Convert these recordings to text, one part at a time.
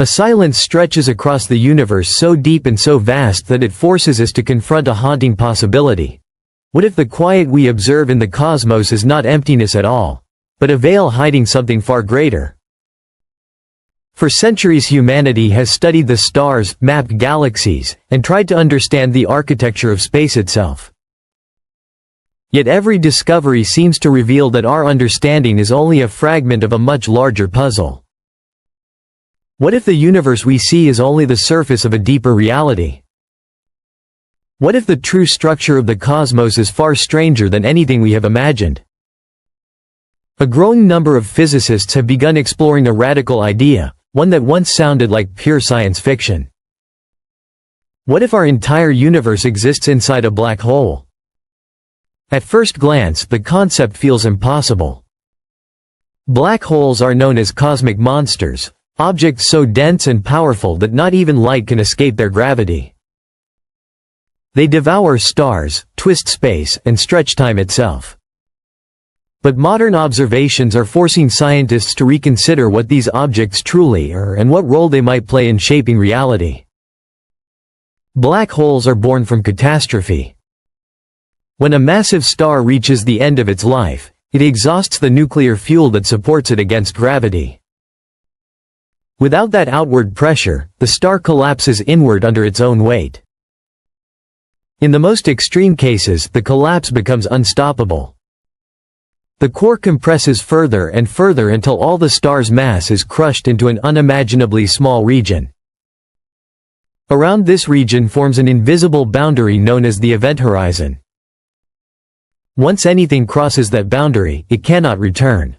A silence stretches across the universe so deep and so vast that it forces us to confront a haunting possibility. What if the quiet we observe in the cosmos is not emptiness at all, but a veil hiding something far greater? For centuries humanity has studied the stars, mapped galaxies, and tried to understand the architecture of space itself. Yet every discovery seems to reveal that our understanding is only a fragment of a much larger puzzle. What if the universe we see is only the surface of a deeper reality? What if the true structure of the cosmos is far stranger than anything we have imagined? A growing number of physicists have begun exploring a radical idea, one that once sounded like pure science fiction. What if our entire universe exists inside a black hole? At first glance, the concept feels impossible. Black holes are known as cosmic monsters, objects so dense and powerful that not even light can escape their gravity. They devour stars, twist space, and stretch time itself. But modern observations are forcing scientists to reconsider what these objects truly are and what role they might play in shaping reality. Black holes are born from catastrophe. When a massive star reaches the end of its life, it exhausts the nuclear fuel that supports it against gravity. Without that outward pressure, the star collapses inward under its own weight. In the most extreme cases, the collapse becomes unstoppable. The core compresses further and further until all the star's mass is crushed into an unimaginably small region. Around this region forms an invisible boundary known as the event horizon. Once anything crosses that boundary, it cannot return.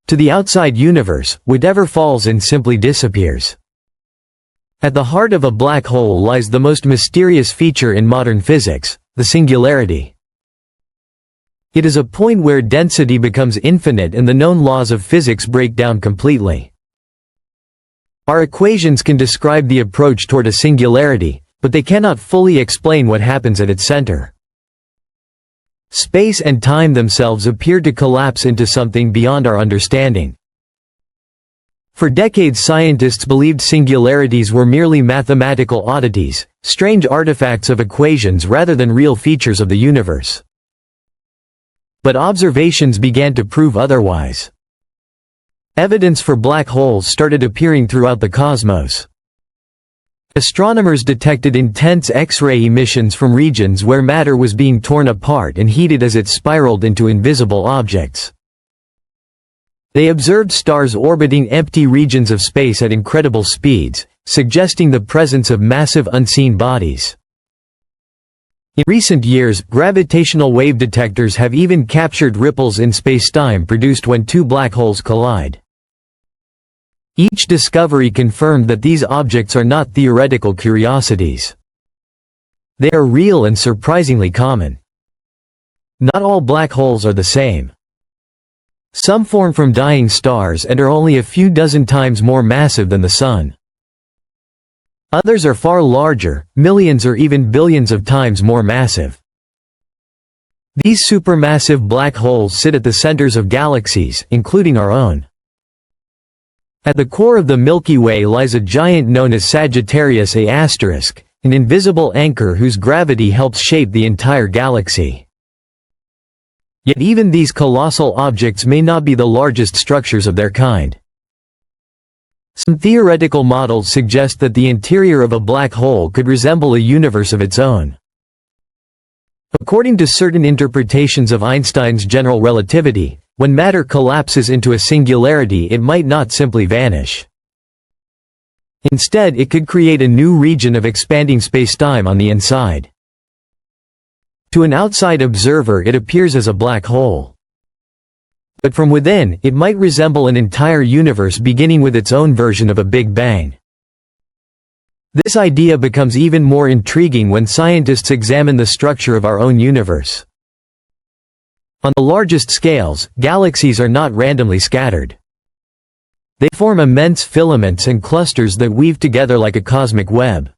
To the outside universe, whatever falls in simply disappears. At the heart of a black hole lies the most mysterious feature in modern physics, the singularity. It is a point where density becomes infinite and the known laws of physics break down completely. Our equations can describe the approach toward a singularity, but they cannot fully explain what happens at its center. Space and time themselves appear to collapse into something beyond our understanding. For decades scientists believed singularities were merely mathematical oddities, strange artifacts of equations rather than real features of the universe. But observations began to prove otherwise. Evidence for black holes started appearing throughout the cosmos. Astronomers detected intense X-ray emissions from regions where matter was being torn apart and heated as it spiraled into invisible objects. They observed stars orbiting empty regions of space at incredible speeds, suggesting the presence of massive unseen bodies. In recent years, gravitational wave detectors have even captured ripples in spacetime produced when two black holes collide. Each discovery confirmed that these objects are not theoretical curiosities. They are real and surprisingly common. Not all black holes are the same. Some form from dying stars and are only a few dozen times more massive than the Sun. Others are far larger, millions or even billions of times more massive. These supermassive black holes sit at the centers of galaxies, including our own. At the core of the Milky Way lies a giant known as Sagittarius A*, an invisible anchor whose gravity helps shape the entire galaxy. Yet even these colossal objects may not be the largest structures of their kind. Some theoretical models suggest that the interior of a black hole could resemble a universe of its own. According to certain interpretations of Einstein's general relativity, when matter collapses into a singularity, it might not simply vanish. Instead, it could create a new region of expanding spacetime on the inside. To an outside observer, it appears as a black hole. But from within, it might resemble an entire universe beginning with its own version of a Big Bang. This idea becomes even more intriguing when scientists examine the structure of our own universe. On the largest scales, galaxies are not randomly scattered. They form immense filaments and clusters that weave together like a cosmic web.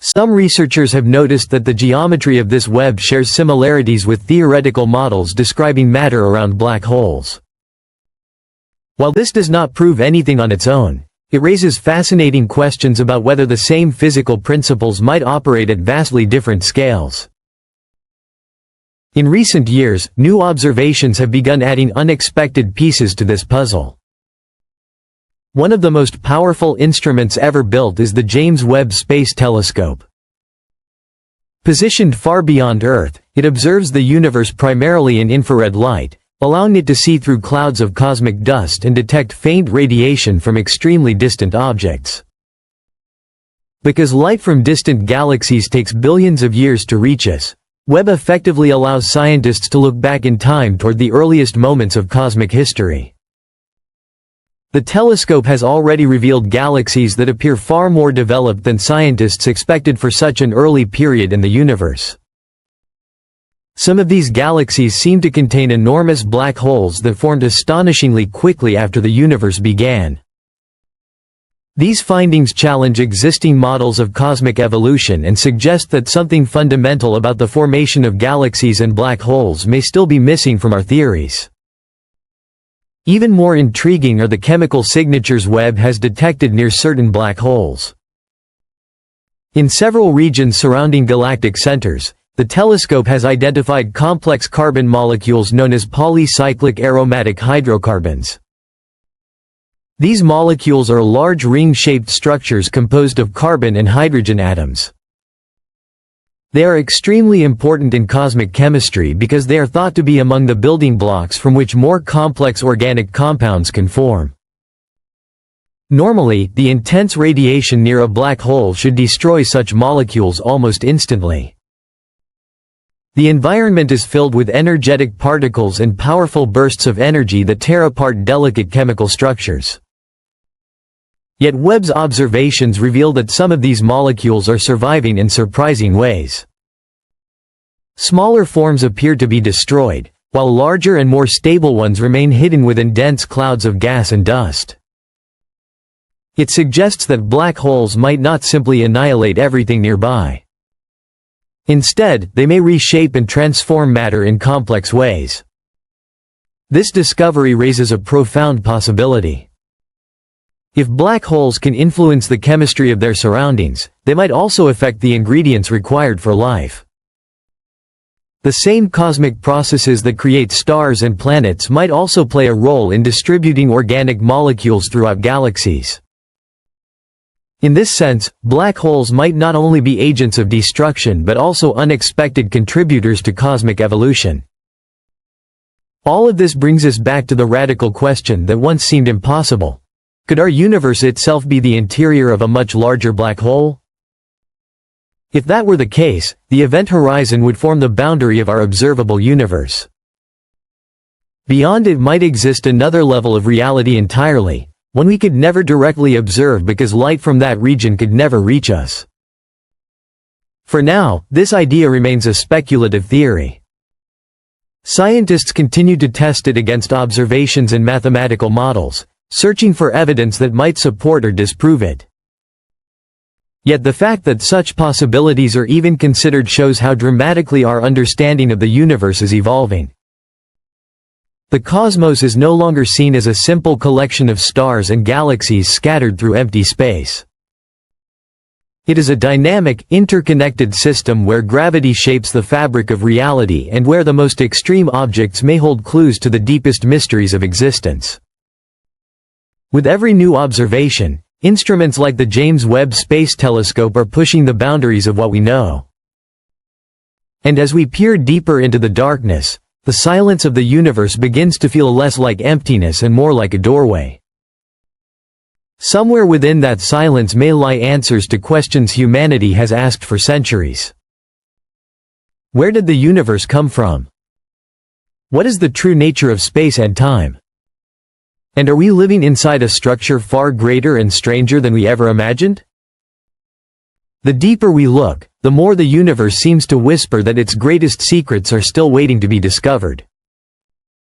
Some researchers have noticed that the geometry of this web shares similarities with theoretical models describing matter around black holes. While this does not prove anything on its own, It raises fascinating questions about whether the same physical principles might operate at vastly different scales. In recent years, new observations have begun adding unexpected pieces to this puzzle. One of the most powerful instruments ever built is the James Webb Space Telescope. Positioned far beyond Earth, it observes the universe primarily in infrared light, allowing it to see through clouds of cosmic dust and detect faint radiation from extremely distant objects. Because light from distant galaxies takes billions of years to reach us, Webb effectively allows scientists to look back in time toward the earliest moments of cosmic history. The telescope has already revealed galaxies that appear far more developed than scientists expected for such an early period in the universe. Some of these galaxies seem to contain enormous black holes that formed astonishingly quickly after the universe began. These findings challenge existing models of cosmic evolution and suggest that something fundamental about the formation of galaxies and black holes may still be missing from our theories. Even more intriguing are the chemical signatures Webb has detected near certain black holes. In several regions surrounding galactic centers, the telescope has identified complex carbon molecules known as polycyclic aromatic hydrocarbons. These molecules are large ring-shaped structures composed of carbon and hydrogen atoms. They are extremely important in cosmic chemistry because they are thought to be among the building blocks from which more complex organic compounds can form. Normally, the intense radiation near a black hole should destroy such molecules almost instantly. The environment is filled with energetic particles and powerful bursts of energy that tear apart delicate chemical structures. Yet Webb's observations reveal that some of these molecules are surviving in surprising ways. Smaller forms appear to be destroyed, while larger and more stable ones remain hidden within dense clouds of gas and dust. It suggests that black holes might not simply annihilate everything nearby. Instead, they may reshape and transform matter in complex ways. This discovery raises a profound possibility. If black holes can influence the chemistry of their surroundings, they might also affect the ingredients required for life. The same cosmic processes that create stars and planets might also play a role in distributing organic molecules throughout galaxies. In this sense, black holes might not only be agents of destruction but also unexpected contributors to cosmic evolution. All of this brings us back to the radical question that once seemed impossible. Could our universe itself be the interior of a much larger black hole? If that were the case, the event horizon would form the boundary of our observable universe. Beyond it might exist another level of reality entirely, one we could never directly observe because light from that region could never reach us. For now, this idea remains a speculative theory. Scientists continue to test it against observations and mathematical models, searching for evidence that might support or disprove it. Yet the fact that such possibilities are even considered shows how dramatically our understanding of the universe is evolving. The cosmos is no longer seen as a simple collection of stars and galaxies scattered through empty space. It is a dynamic, interconnected system where gravity shapes the fabric of reality and where the most extreme objects may hold clues to the deepest mysteries of existence. With every new observation, instruments like the James Webb Space Telescope are pushing the boundaries of what we know. And as we peer deeper into the darkness, the silence of the universe begins to feel less like emptiness and more like a doorway. Somewhere within that silence may lie answers to questions humanity has asked for centuries. Where did the universe come from? What is the true nature of space and time? And are we living inside a structure far greater and stranger than we ever imagined? The deeper we look, the more the universe seems to whisper that its greatest secrets are still waiting to be discovered.